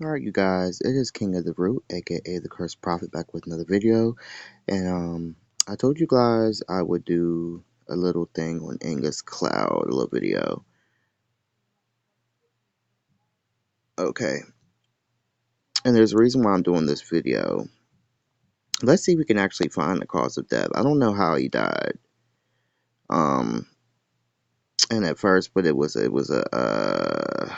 Alright, you guys, it is King of the Root, aka the Cursed Prophet, back with another video. And I told you guys I would do a little thing on Angus Cloud, a little video. Okay, and there's a reason why I'm doing this video. Let's see if we can actually find the cause of death. I don't know how he died. Um, and at first, but it was a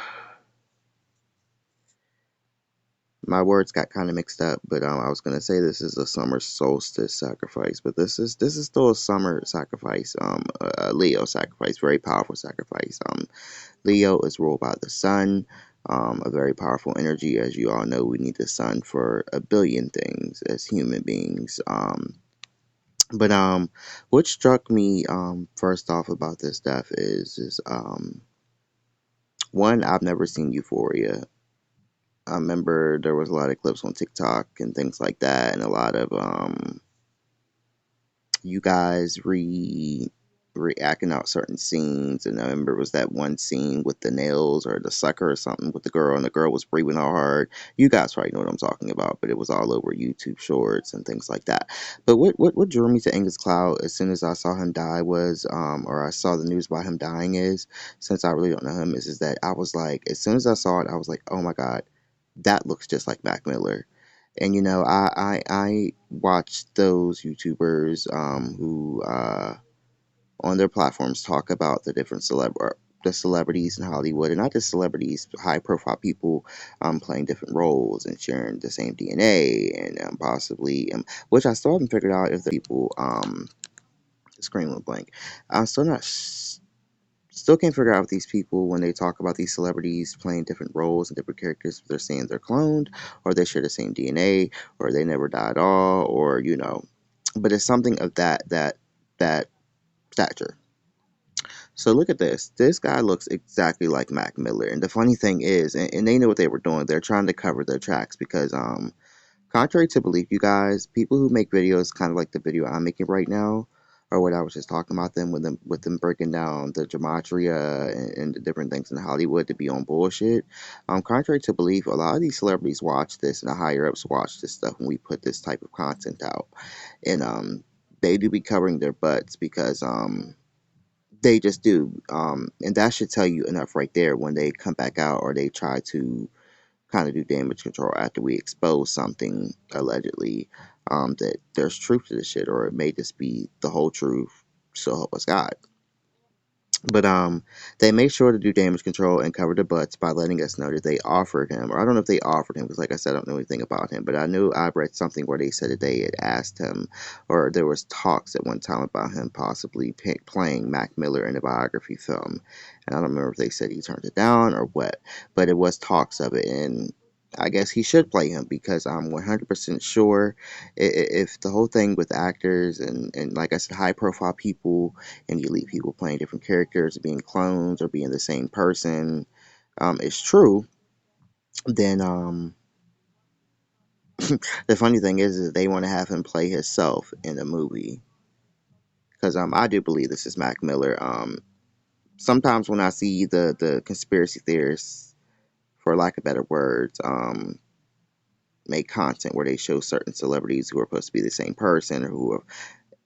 my words got kind of mixed up, but I was gonna say this is a summer solstice sacrifice, but this is still a summer sacrifice. A Leo sacrifice, very powerful sacrifice. Leo is ruled by the sun, a very powerful energy. As you all know, we need the sun for a billion things as human beings. But what struck me first off about this death is one, I've never seen Euphoria. I remember there was a lot of clips on TikTok and things like that, and a lot of you guys reacting out certain scenes. And I remember it was that one scene with the nails or the sucker or something with the girl, and the girl was breathing all hard. You guys probably know what I'm talking about, but it was all over YouTube Shorts and things like that. But what drew me to Angus Cloud as soon as I saw him die was, or I saw the news about him dying is, since I really don't know him, is that I was like, as soon as I saw it, I was like, oh my god, that looks just like Mac Miller. And I watch those YouTubers who on their platforms talk about the different the celebrities in Hollywood, and not just celebrities, high profile people playing different roles and sharing the same DNA, and possibly which I still haven't figured out if the people the screen went blank. I'm still not Still can't figure out if these people, when they talk about these celebrities playing different roles and different characters, if they're saying they're cloned, or they share the same DNA, or they never die at all, or but it's something of that stature. So look at this. This guy looks exactly like Mac Miller, and the funny thing is, and they knew what they were doing. They're trying to cover their tracks because contrary to belief, you guys, people who make videos kind of like the video I'm making right now, or what I was just talking about them with them breaking down the gematria and the different things in Hollywood to be on bullshit. Contrary to belief, a lot of these celebrities watch this and the higher ups watch this stuff when we put this type of content out, and they do be covering their butts because they just do, and that should tell you enough right there when they come back out or they try to kind of do damage control after we expose something allegedly, that there's truth to this shit, or it may just be the whole truth. So help us God. But they make sure to do damage control and cover the butts by letting us know that they offered him, or I don't know if they offered him because, like I said, I don't know anything about him. But I knew I read something where they said that they had asked him, or there was talks at one time about him possibly playing Mac Miller in a biography film. And I don't remember if they said he turned it down or what, but it was talks of it, and I guess he should play him because I'm 100% sure if the whole thing with actors and like I said, high profile people and elite people playing different characters, being clones or being the same person, is true, then the funny thing is they want to have him play himself in the movie. Because I do believe this is Mac Miller. Sometimes when I see the conspiracy theorists, for lack of better words, make content where they show certain celebrities who are supposed to be the same person or who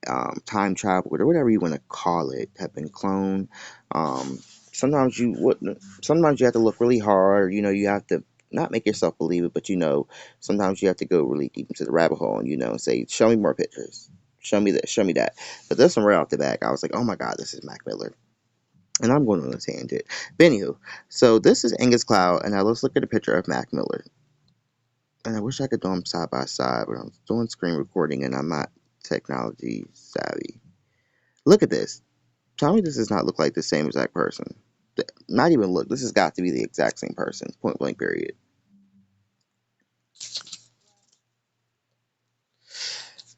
have time traveled or whatever you want to call it have been cloned. Um, sometimes you would sometimes you have to look really hard. You have to not make yourself believe it, but sometimes you have to go really deep into the rabbit hole and say, show me more pictures. Show me this, show me that. But this one right off the back, I was like, oh my god, this is Mac Miller. And I'm going on a tangent. But anywho, so this is Angus Cloud, and now let's look at a picture of Mac Miller. And I wish I could do them side by side, but I'm doing screen recording and I'm not technology savvy. Look at this. Tell me this does not look like the same exact person. Not even look. This has got to be the exact same person. Point blank. Period.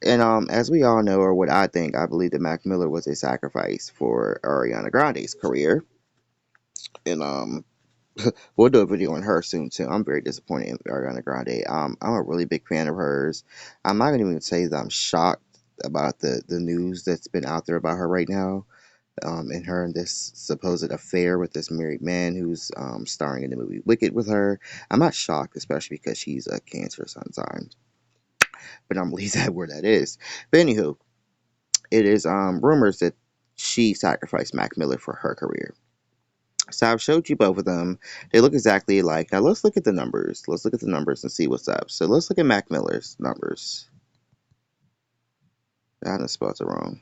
And as we all know, or what I think, I believe that Mac Miller was a sacrifice for Ariana Grande's career. And we'll do a video on her soon too. I'm very disappointed in Ariana Grande. I'm a really big fan of hers. I'm not gonna even say that I'm shocked about the news that's been out there about her right now. and her and this supposed affair with this married man who's starring in the movie Wicked with her. I'm not shocked, especially because she's a Cancer sun sign, but I'm gonna leave that where that is. But anywho, it is rumors that she sacrificed Mac Miller for her career. So I've showed you both of them. They look exactly alike. Now let's look at the numbers. Let's look at the numbers and see what's up. So let's look at Mac Miller's numbers. I done spelled it wrong.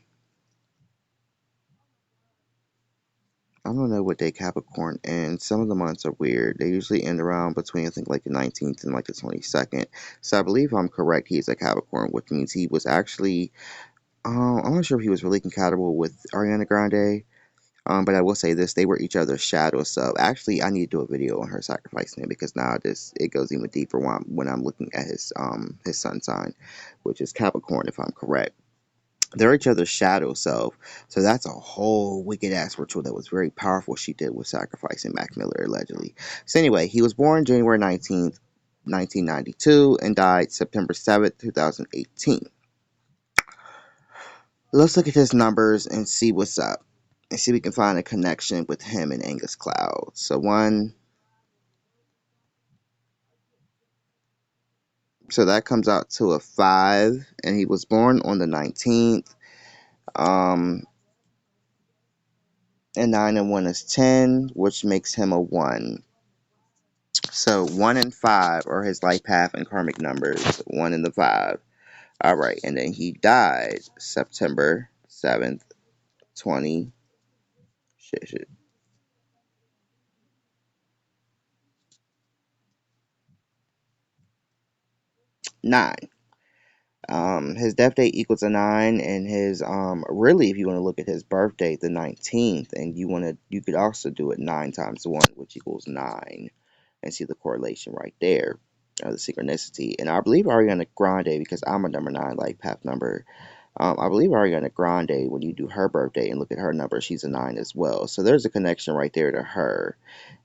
I don't know what day Capricorn ends. Some of the months are weird. They usually end around between I think like the 19th and like the 22nd. So I believe I'm correct. He's a Capricorn, which means he was actually. I'm not sure if he was really compatible with Ariana Grande. But I will say this: they were each other's shadows. So actually, I need to do a video on her sacrificing him because now this it goes even deeper when I'm looking at his sun sign, which is Capricorn, if I'm correct. They're each other's shadow self. So that's a whole wicked ass ritual that was very powerful she did with sacrificing Mac Miller allegedly. So anyway, he was born January 19th, 1992 and died September 7th, 2018. Let's look at his numbers and see what's up. And see if we can find a connection with him and Angus Cloud. So so that comes out to a 5, and he was born on the 19th. Um, and 9 and 1 is 10, which makes him a 1. So 1 and 5 are his life path and karmic numbers. 1 and the 5. All right, and then he died September 7th, 20. Shit. 9. His death date equals a 9, and his really, if you want to look at his birth date, the 19th, and you could also do it 9 times 1, which equals 9, and see the correlation right there, the synchronicity. And I believe Ariana Grande, because I'm a number 9 life path number. I believe Ariana Grande, when you do her birthday and look at her number, she's a 9 as well. So there's a connection right there to her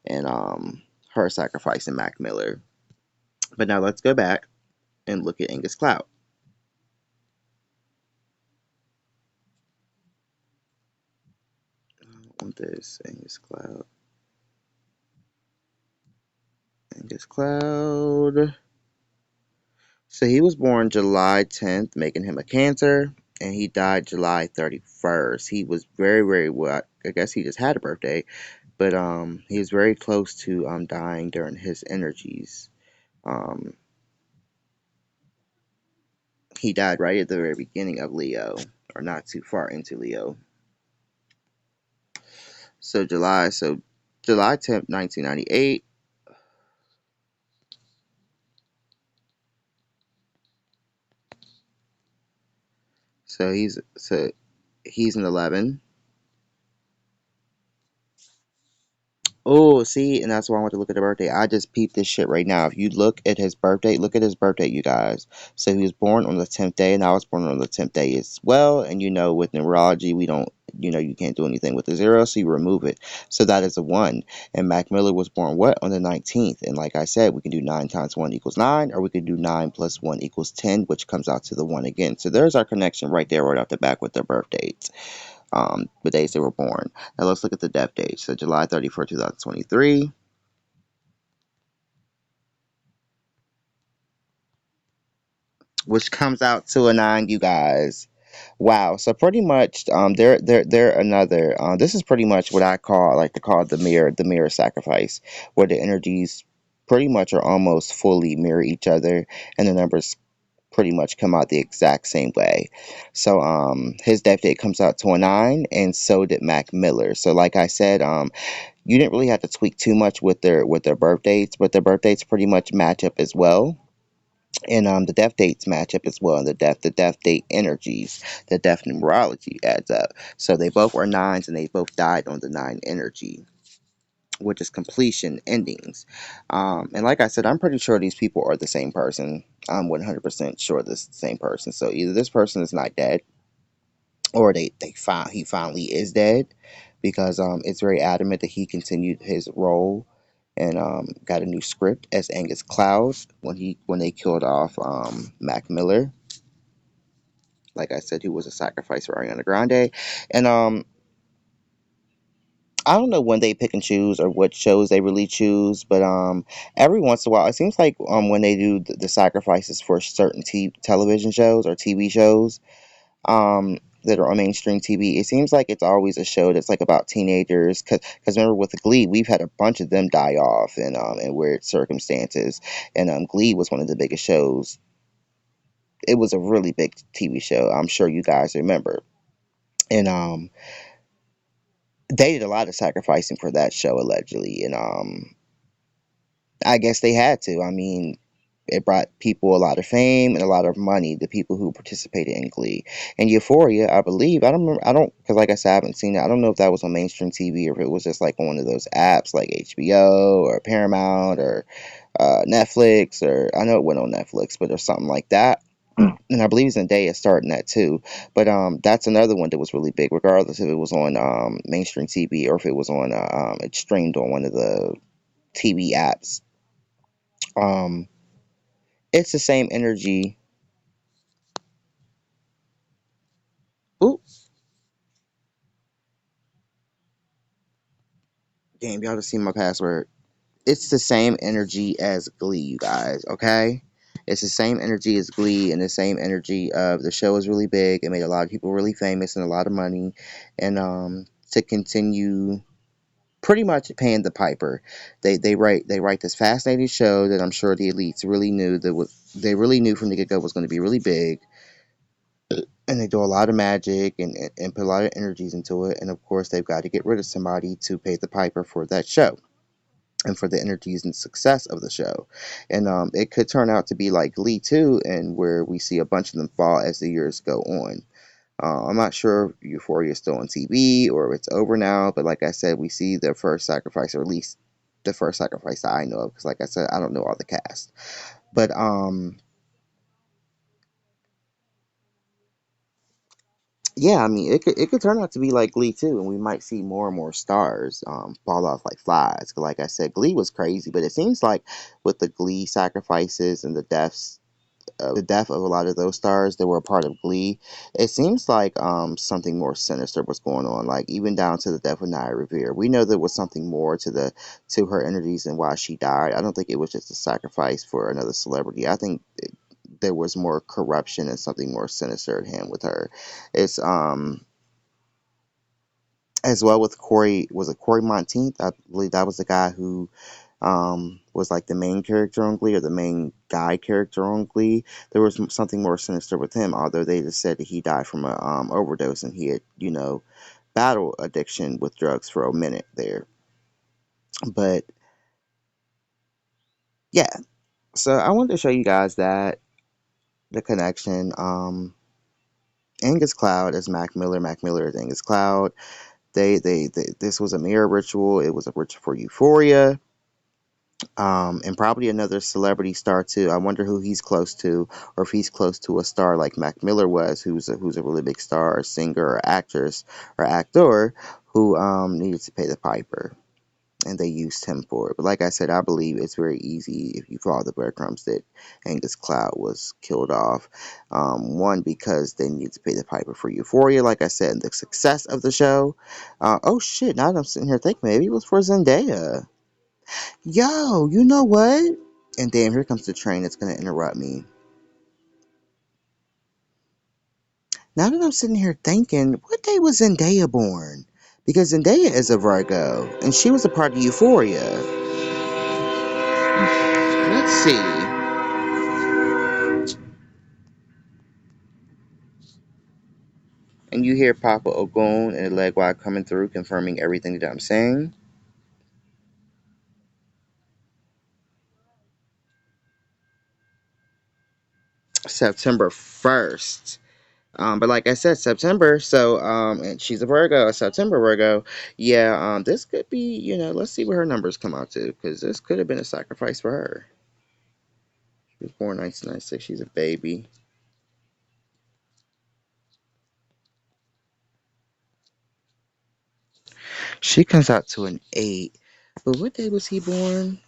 and her sacrificing Mac Miller. But now let's go back and look at Angus Cloud. On this Angus Cloud. Angus Cloud. So he was born July 10th, making him a Cancer, and he died July 31st. He was very, very well. I guess he just had a birthday, but he was very close to dying during his energies. Um, he died right at the very beginning of Leo, or not too far into Leo. So July 10th, 1998. So he's an 11. Oh, see, and that's why I want to look at the birthday. I just peeped this shit right now. If you look at his birthday, you guys. So he was born on the 10th day, and I was born on the 10th day as well. And with numerology, we don't, you can't do anything with the zero, so you remove it. So that is a 1. And Mac Miller was born what? On the 19th. And like I said, we can do 9 times 1 equals 9, or we can do 9 plus 1 equals 10, which comes out to the 1 again. So there's our connection right there, right off the back with their birth dates, the days they were born. Now let's look at the death date. So July 31st, 2023, which comes out to a 9, you guys. Wow. So pretty much, they're another. This is pretty much what I like to call the mirror sacrifice, where the energies pretty much are almost fully mirror each other, and the numbers pretty much come out the exact same way. So his death date comes out to a 9, and so did Mac Miller. So like I said, you didn't really have to tweak too much with their birth dates, but their birth dates pretty much match up as well. And the death dates match up as well. And the death date energies, the death numerology adds up. So they both are 9s, and they both died on the 9 energy, which is completion endings. And like I said, I'm pretty sure these people are the same person. I'm 100% sure this is the same person. So either this person is not dead, or he finally is dead, because it's very adamant that he continued his role and got a new script as Angus Cloud when they killed off Mac Miller. Like I said, who was a sacrifice for Ariana Grande, and I don't know when they pick and choose or what shows they really choose, but every once in a while it seems like when they do the sacrifices for certain television shows or TV shows that are on mainstream TV, it seems like it's always a show that's like about teenagers. Cause remember with Glee, we've had a bunch of them die off in weird circumstances, and Glee was one of the biggest shows. It was a really big TV show. I'm sure you guys remember, and they did a lot of sacrificing for that show allegedly, and I guess they had to. I mean, it brought people a lot of fame and a lot of money, the people who participated in Glee. And Euphoria, I believe, I don't remember, I don't, because like I said, I haven't seen it. I don't know if that was on mainstream TV or if it was just like on one of those apps like HBO or Paramount or Netflix, or I know it went on Netflix, but or something like that. And I believe Zendaya starting that too. But that's another one that was really big, regardless if it was on mainstream TV or if it was on it streamed on one of the TV apps. Um, it's the same energy. Ooh, damn, y'all just see my password. It's the same energy as Glee, you guys, okay? It's the same energy as Glee and the same energy of the show is really big. It made a lot of people really famous and a lot of money. And to continue pretty much paying the piper. They write this fascinating show that I'm sure the elites really knew that was they really knew from the get go was going to be really big, and they do a lot of magic and put a lot of energies into it. And of course, they've got to get rid of somebody to pay the piper for that show and for the energies and success of the show. And it could turn out to be like Glee 2, and where we see a bunch of them fall as the years go on. I'm not sure if Euphoria is still on TV or if it's over now, but like I said, we see the first sacrifice, or at least the first sacrifice that I know of, because like I said, I don't know all the cast. But yeah, I mean, it could turn out to be like Glee too, and we might see more and more stars fall off like flies. 'Cause like I said, Glee was crazy, but it seems like with the Glee sacrifices and the death of a lot of those stars that were a part of Glee, it seems like something more sinister was going on. Like even down to the death of Naya Revere, we know there was something more to her energies and why she died. I don't think it was just a sacrifice for another celebrity. I think there was more corruption and something more sinister at hand with her. It's as well with Corey. Was it Corey Monteith? I believe that was the guy who was like the main character on Glee or the main guy character on Glee. There was something more sinister with him, although they just said that he died from a overdose and he had battled addiction with drugs for a minute there. But yeah, so I wanted to show you guys that the connection. Angus Cloud as Mac Miller. Mac Miller is Angus Cloud. They this was a mirror ritual. It was a ritual for Euphoria. And probably another celebrity star too. I wonder who he's close to, or if he's close to a star like Mac Miller was, who's a really big star, or singer, or actress, or actor who needed to pay the piper, and they used him for it. But like I said, I believe it's very easy if you follow the breadcrumbs that Angus Cloud was killed off. One, because they needed to pay the piper for Euphoria, like I said, and the success of the show. Oh shit! Now that I'm sitting here thinking, maybe it was for Zendaya. Yo, you know what? And damn, here comes the train that's gonna interrupt me. Now that I'm sitting here thinking, what day was Zendaya born? Because Zendaya is a Virgo, and she was a part of Euphoria. Let's see. And you hear Papa Ogun and Legua coming through, confirming everything that I'm saying. September 1st. But like I said, September. So, and she's a Virgo, a September Virgo. Yeah, this could be, let's see what her numbers come out to, because this could have been a sacrifice for her. She was born 1996. She's a baby. She comes out to an 8. But what day was he born?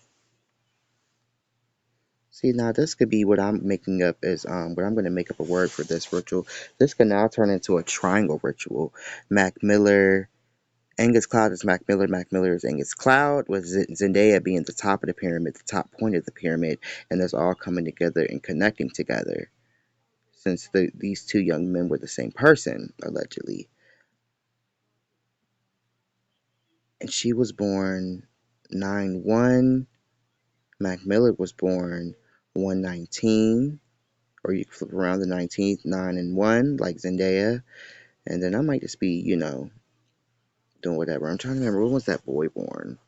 See, now this could be what I'm making up as what I'm going to make up a word for this ritual. This can now turn into a triangle ritual. Mac Miller, Angus Cloud is Mac Miller. Mac Miller is Angus Cloud, with Zendaya being the top of the pyramid, the top point of the pyramid, and that's all coming together and connecting together. Since these two young men were the same person, allegedly. And she was born 9/1. Mac Miller was born 1/19. Or you can flip around the 19th, 9 and 1, like Zendaya. And then I might just be, doing whatever. I'm trying to remember, when was that boy born?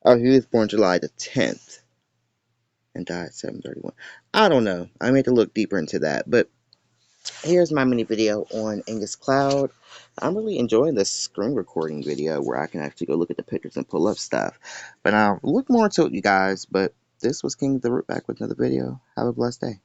Oh, he was born July the 10th and died 7/31. I don't know. I may have to look deeper into that. But here's my mini video on Angus Cloud. I'm really enjoying this screen recording video where I can actually go look at the pictures and pull up stuff. But I'll look more into it, you guys. But this was King of the Root, back with another video. Have a blessed day.